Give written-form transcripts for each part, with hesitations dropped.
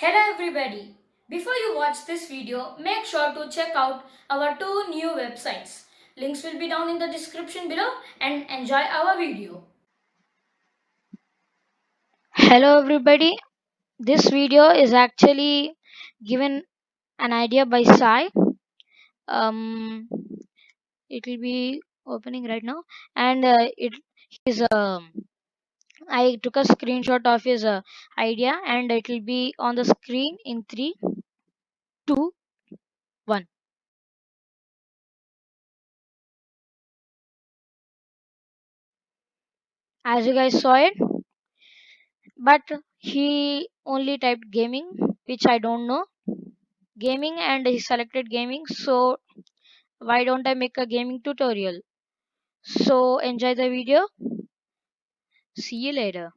Hello everybody! Before you watch this video, make sure to check out our two new websites. Links will be down in the description below and enjoy our video. Hello everybody. This video is actually given an idea by Sai. Um, it will be opening right now, and it is I took a screenshot of his idea, and it will be on the screen in 3, 2, 1. As you guys saw it, but he only typed gaming, which I don't know gaming, and he selected gaming. So why don't I make a gaming tutorial? So enjoy the video. See you later.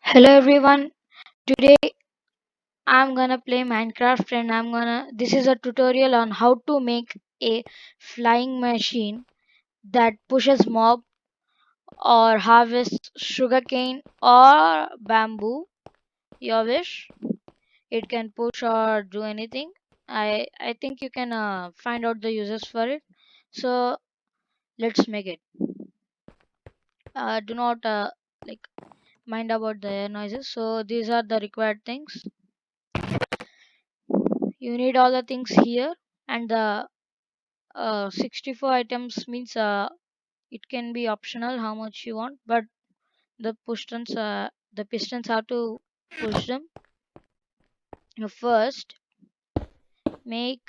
Hello everyone. Today I'm gonna play Minecraft and this is a tutorial on how to make a flying machine that pushes mob or harvests sugarcane or bamboo. Your wish. It can push or do anything. I think you can find out the uses for it. So let's make it. Do not like mind about the air noises. So these are the required things. You need all the things here, and the 64 items means it can be optional how much you want, but the pistons have to push them. You first make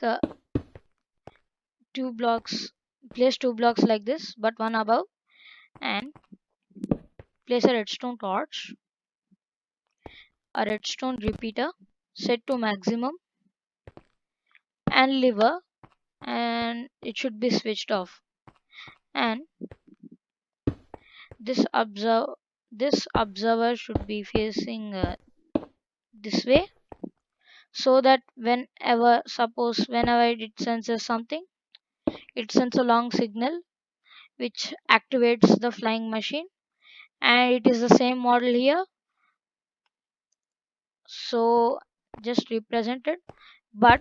two blocks, place two blocks like this, but one above, and place a redstone torch, a redstone repeater set to maximum, and lever, and it should be switched off. And this observe this observer should be facing this way, so that whenever it senses something, it sends a long signal which activates the flying machine. And it is the same model here, so just represent it, but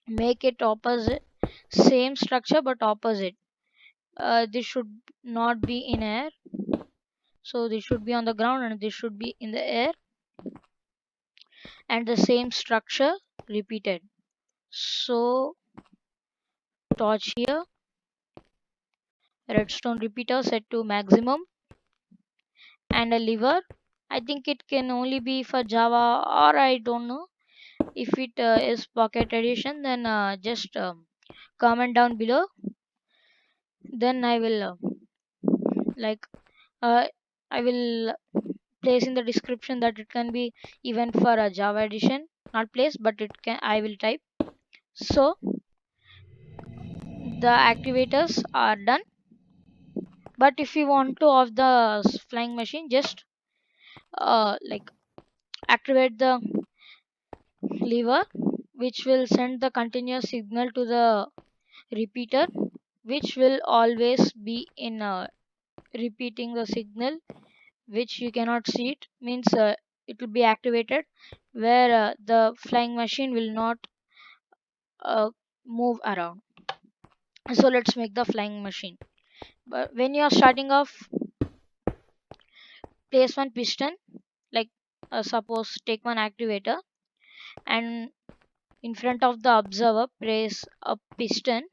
make it opposite. Same structure but opposite. This should not be in air, so this should be on the ground, and this should be in the air, and the same structure repeated. So torch here, redstone repeater set to maximum, and a lever. I think it can only be for Java, or I don't know. If it is Pocket Edition, then just comment down below. Then I will like uh, I will place in the description that it can be even for a Java Edition. Not place, but it can. I will type. So the activators are done. But if you want to off the flying machine, just like activate the lever, which will send the continuous signal to the repeater, which will always be in repeating the signal, which you cannot see it, means it will be activated, where the flying machine will not uh, move around. So let's make the flying machine. But when you are starting off, place one piston, like suppose take one activator, and in front of the observer place a piston,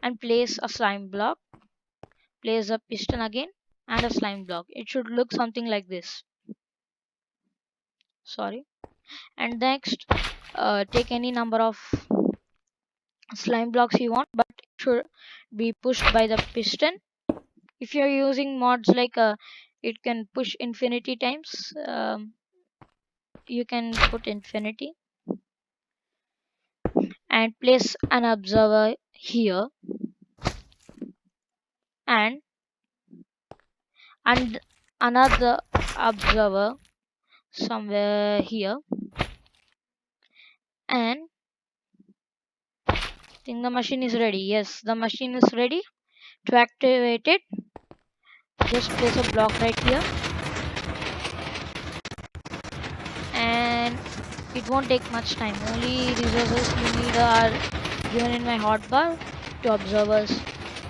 and place a slime block, place a piston again, and a slime block. It should look something like this. Sorry. And next, take any number of slime blocks you want, but it should be pushed by the piston. If you're using mods like it can push infinity times, you can put infinity, and place an observer here, and and another observer somewhere here, and think the machine is ready. Yes, the machine is ready to activate it. Just place a block right here, and it won't take much time. Only resources you need are given in my hotbar: two observers,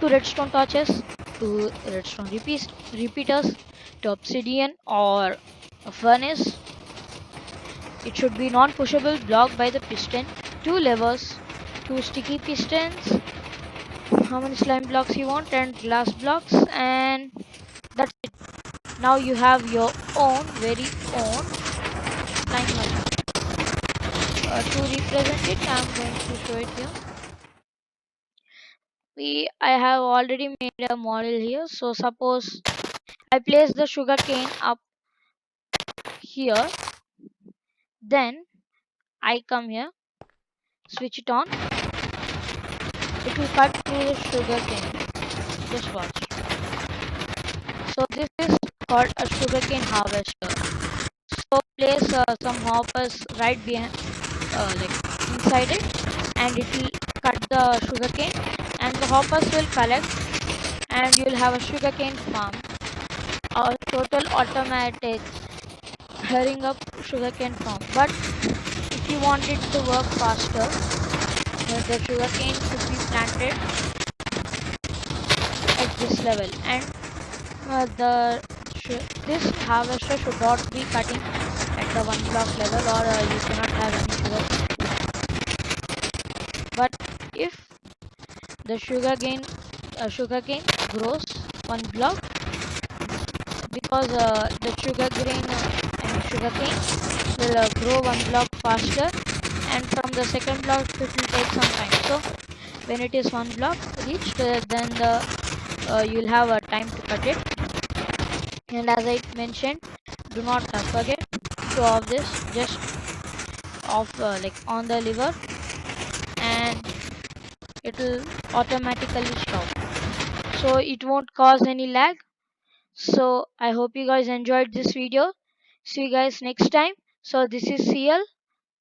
two redstone torches, two redstone repeaters, two obsidian or a furnace. It should be non-pushable block by the piston, two levers, two sticky pistons, how many slime blocks you want, and glass blocks, and that's it. Now you have your own very own slime machine. To represent it, I'm going to show it here. I have already made a model here. So suppose I place the sugar cane up here, then I come here, switch it on, it will cut through the sugar cane. Just watch. So this is called a sugarcane harvester. So place some hoppers right behind, like inside it, and it will cut the sugarcane, and the hoppers will collect, and you will have a sugarcane farm, a total automatic hurrying up sugarcane farm. But if you want it to work faster, the sugarcane should be planted at this level, and this harvester should not be cutting at the one block level, or you cannot have any sugar. But if the sugarcane grows one block, because the sugarcane will grow one block faster, and from the second block it will take some time. So when it is one block reached, then you'll have a time to cut it. And as I mentioned, do not forget to off this. Just off like on the lever, and it will automatically stop, so it won't cause any lag. So I hope you guys enjoyed this video. See you guys next time. So this is CL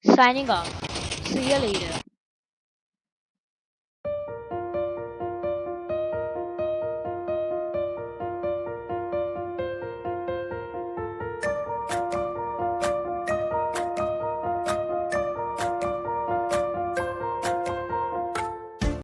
signing off. See you later.